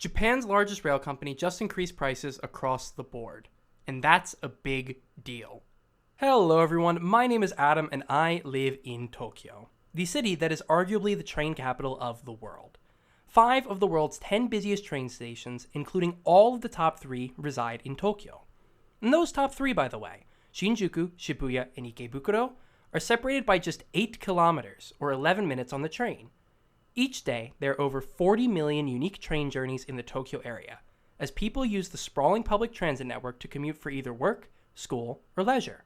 Japan's largest rail company just increased prices across the board, and that's a big deal. Hello everyone, my name is Adam and I live in Tokyo, the city that is arguably the train capital of the world. 5 of the world's 10 busiest train stations, including all of the top 3, reside in Tokyo. And those top 3, by the way, Shinjuku, Shibuya, and Ikebukuro, are separated by just 8 kilometers, or 11 minutes on the train. Each day, there are over 40 million unique train journeys in the Tokyo area, as people use the sprawling public transit network to commute for either work, school, or leisure.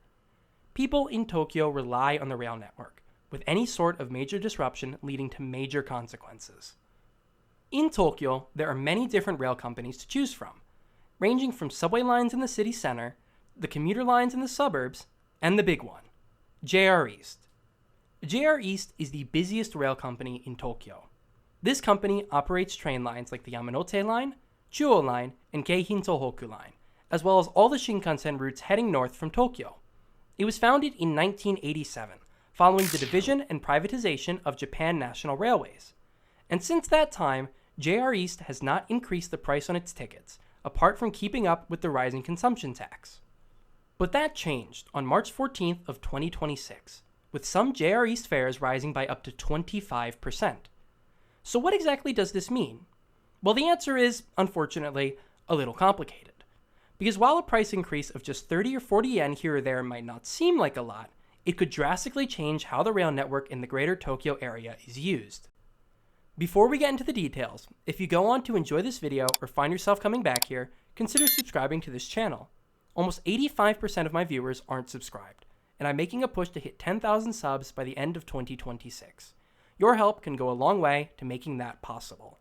People in Tokyo rely on the rail network, with any sort of major disruption leading to major consequences. In Tokyo, there are many different rail companies to choose from, ranging from subway lines in the city center, the commuter lines in the suburbs, and the big one, JR East. JR East is the busiest rail company in Tokyo. This company operates train lines like the Yamanote Line, Chuo Line, and Keihin Tohoku Line, as well as all the Shinkansen routes heading north from Tokyo. It was founded in 1987, following the division and privatization of Japan National Railways. And since that time, JR East has not increased the price on its tickets, apart from keeping up with the rising consumption tax. But that changed on March 14th of 2026. With some JR East fares rising by up to 25%. So what exactly does this mean? Well, the answer is, unfortunately, a little complicated. Because while a price increase of just 30 or 40 yen here or there might not seem like a lot, it could drastically change how the rail network in the greater Tokyo area is used. Before we get into the details, if you go on to enjoy this video or find yourself coming back here, consider subscribing to this channel. Almost 85% of my viewers aren't subscribed, and I'm making a push to hit 10,000 subs by the end of 2026. Your help can go a long way to making that possible.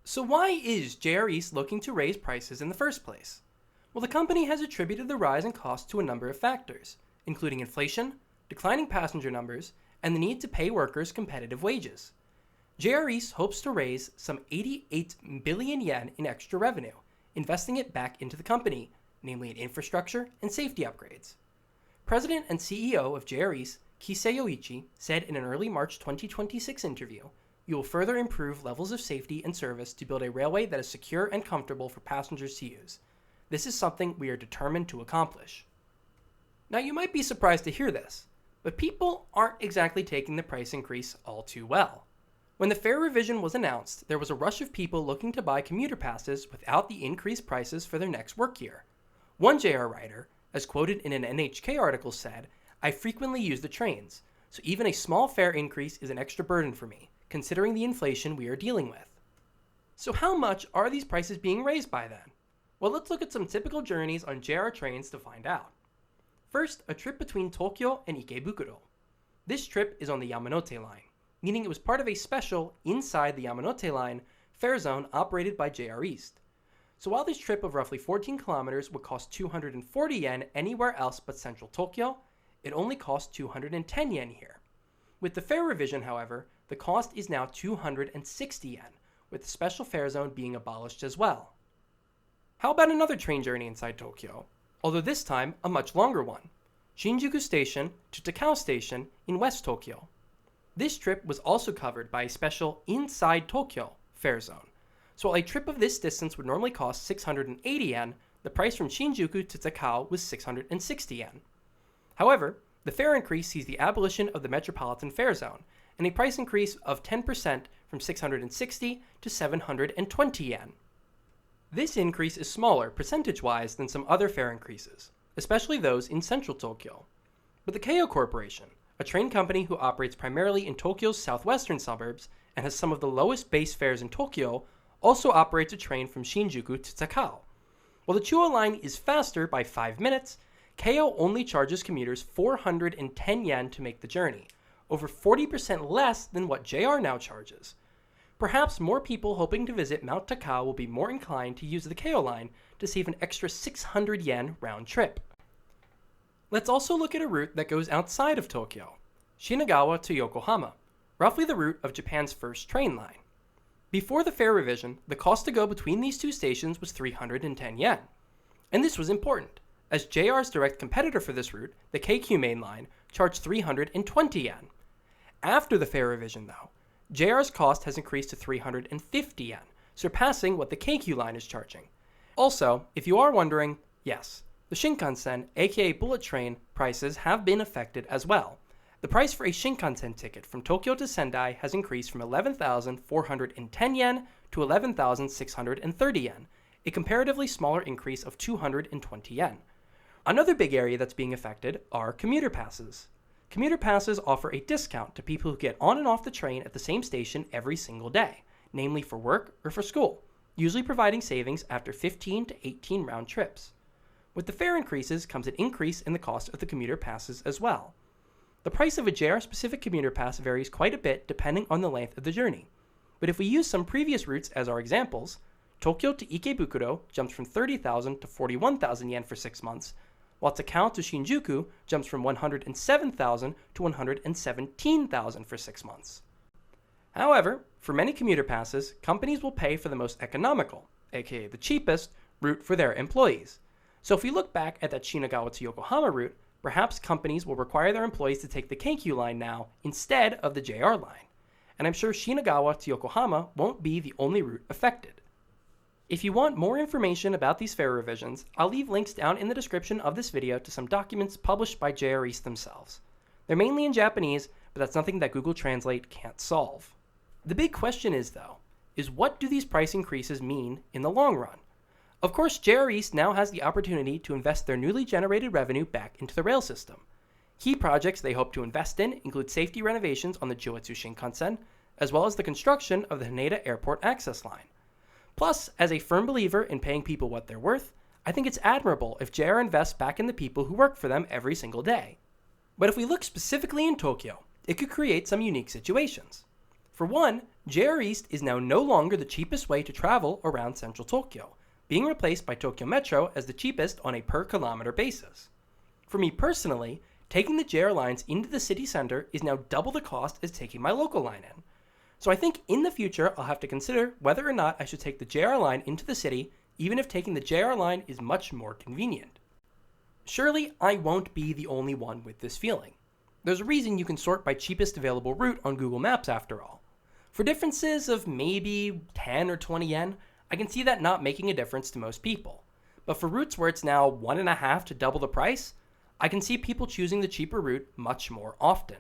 So why is JR East looking to raise prices in the first place? Well, the company has attributed the rise in costs to a number of factors, including inflation, declining passenger numbers, and the need to pay workers competitive wages. JR East hopes to raise some 88 billion yen in extra revenue, investing it back into the company, namely in infrastructure and safety upgrades. President and CEO of JR East, Kisei Yoichi, said in an early March 2026 interview, "You will further improve levels of safety and service to build a railway that is secure and comfortable for passengers to use. This is something we are determined to accomplish." Now you might be surprised to hear this, but people aren't exactly taking the price increase all too well. When the fare revision was announced, there was a rush of people looking to buy commuter passes without the increased prices for their next work year. One JR rider, as quoted in an NHK article, said, "I frequently use the trains, so even a small fare increase is an extra burden for me, considering the inflation we are dealing with." So how much are these prices being raised by then? Well, let's look at some typical journeys on JR trains to find out. First, a trip between Tokyo and Ikebukuro. This trip is on the Yamanote Line, meaning it was part of a special, inside the Yamanote Line, fare zone operated by JR East. So while this trip of roughly 14 kilometers would cost 240 yen anywhere else but central Tokyo, it only costs 210 yen here. With the fare revision, however, the cost is now 260 yen, with the special fare zone being abolished as well. How about another train journey inside Tokyo, although this time a much longer one? Shinjuku Station to Takao Station in West Tokyo. This trip was also covered by a special inside Tokyo fare zone. So while a trip of this distance would normally cost 680 yen, the price from Shinjuku to Takao was 660 yen. However, the fare increase sees the abolition of the metropolitan fare zone, and a price increase of 10% from 660 to 720 yen. This increase is smaller percentage-wise than some other fare increases, especially those in central Tokyo. But the Keio Corporation, a train company who operates primarily in Tokyo's southwestern suburbs and has some of the lowest base fares in Tokyo, also operates a train from Shinjuku to Takao. While the Chuo line is faster by 5 minutes, Keio only charges commuters 410 yen to make the journey, over 40% less than what JR now charges. Perhaps more people hoping to visit Mount Takao will be more inclined to use the Keio line to save an extra 600 yen round trip. Let's also look at a route that goes outside of Tokyo, Shinagawa to Yokohama, roughly the route of Japan's first train line. Before the fare revision, the cost to go between these two stations was 310 yen. And this was important, as JR's direct competitor for this route, the Keikyu Main Line, charged 320 yen. After the fare revision, though, JR's cost has increased to 350 yen, surpassing what the Keikyu line is charging. Also, if you are wondering, yes, the Shinkansen, aka bullet train, prices have been affected as well. The price for a Shinkansen ticket from Tokyo to Sendai has increased from 11,410 yen to 11,630 yen, a comparatively smaller increase of 220 yen. Another big area that's being affected are commuter passes. Commuter passes offer a discount to people who get on and off the train at the same station every single day, namely for work or for school, usually providing savings after 15 to 18 round trips. With the fare increases comes an increase in the cost of the commuter passes as well. The price of a JR-specific commuter pass varies quite a bit depending on the length of the journey. But if we use some previous routes as our examples, Tokyo to Ikebukuro jumps from 30,000 to 41,000 yen for 6 months, while Takao to Shinjuku jumps from 107,000 to 117,000 for 6 months. However, for many commuter passes, companies will pay for the most economical, aka the cheapest, route for their employees. So if we look back at that Shinagawa to Yokohama route, perhaps companies will require their employees to take the Keikyu line now instead of the JR line. And I'm sure Shinagawa to Yokohama won't be the only route affected. If you want more information about these fare revisions, I'll leave links down in the description of this video to some documents published by JR East themselves. They're mainly in Japanese, but that's something that Google Translate can't solve. The big question is, though, what do these price increases mean in the long run? Of course, JR East now has the opportunity to invest their newly generated revenue back into the rail system. Key projects they hope to invest in include safety renovations on the Joetsu Shinkansen, as well as the construction of the Haneda Airport access line. Plus, as a firm believer in paying people what they're worth, I think it's admirable if JR invests back in the people who work for them every single day. But if we look specifically in Tokyo, it could create some unique situations. For one, JR East is now no longer the cheapest way to travel around central Tokyo, being replaced by Tokyo Metro as the cheapest on a per-kilometer basis. For me personally, taking the JR lines into the city center is now double the cost as taking my local line in. So I think in the future I'll have to consider whether or not I should take the JR line into the city, even if taking the JR line is much more convenient. Surely I won't be the only one with this feeling. There's a reason you can sort by cheapest available route on Google Maps after all. For differences of maybe 10 or 20 yen, I can see that not making a difference to most people. But for routes where it's now 1.5 to double the price, I can see people choosing the cheaper route much more often.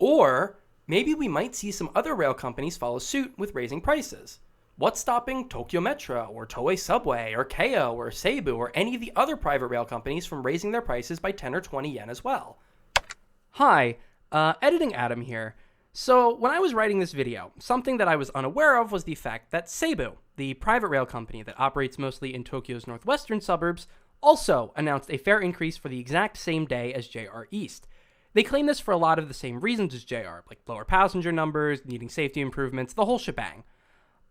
Or maybe we might see some other rail companies follow suit with raising prices. What's stopping Tokyo Metro or Toei Subway or Keio or Seibu or any of the other private rail companies from raising their prices by 10 or 20 yen as well? Hi, editing Adam here. So when I was writing this video, something that I was unaware of was the fact that Seibu, the private rail company that operates mostly in Tokyo's northwestern suburbs, also announced a fare increase for the exact same day as JR East. They claim this for a lot of the same reasons as JR, like lower passenger numbers, needing safety improvements, the whole shebang.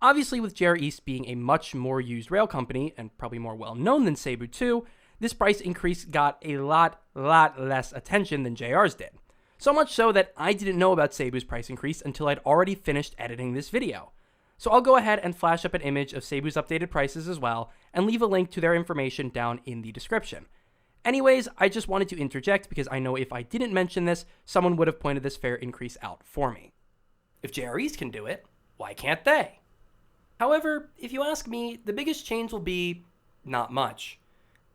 Obviously, with JR East being a much more used rail company, and probably more well-known than Seibu too, this price increase got a lot less attention than JR's did. So much so that I didn't know about Seibu's price increase until I'd already finished editing this video. So I'll go ahead and flash up an image of Seibu's updated prices as well, and leave a link to their information down in the description. Anyways, I just wanted to interject because I know if I didn't mention this, someone would have pointed this fare increase out for me. If JR East can do it, why can't they? However, if you ask me, the biggest change will be not much.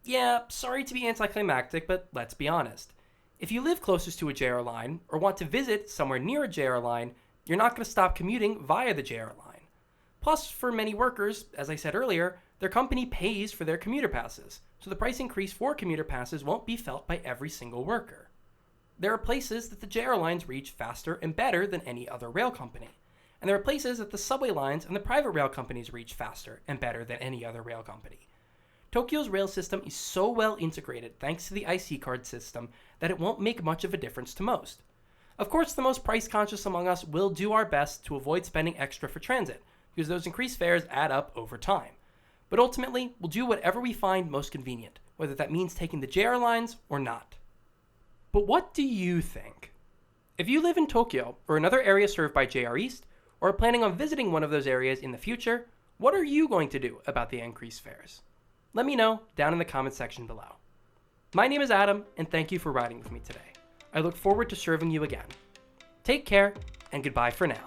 Yeah, sorry to be anticlimactic, but let's be honest. If you live closest to a JR line, or want to visit somewhere near a JR line, you're not going to stop commuting via the JR line. Plus, for many workers, as I said earlier, their company pays for their commuter passes, so the price increase for commuter passes won't be felt by every single worker. There are places that the JR lines reach faster and better than any other rail company, and there are places that the subway lines and the private rail companies reach faster and better than any other rail company. Tokyo's rail system is so well integrated thanks to the IC card system that it won't make much of a difference to most. Of course, the most price conscious among us will do our best to avoid spending extra for transit, because those increased fares add up over time. But ultimately, we'll do whatever we find most convenient, whether that means taking the JR lines or not. But what do you think? If you live in Tokyo or another area served by JR East, or are planning on visiting one of those areas in the future, what are you going to do about the increased fares? Let me know down in the comment section below. My name is Adam, and thank you for riding with me today. I look forward to serving you again. Take care, and goodbye for now.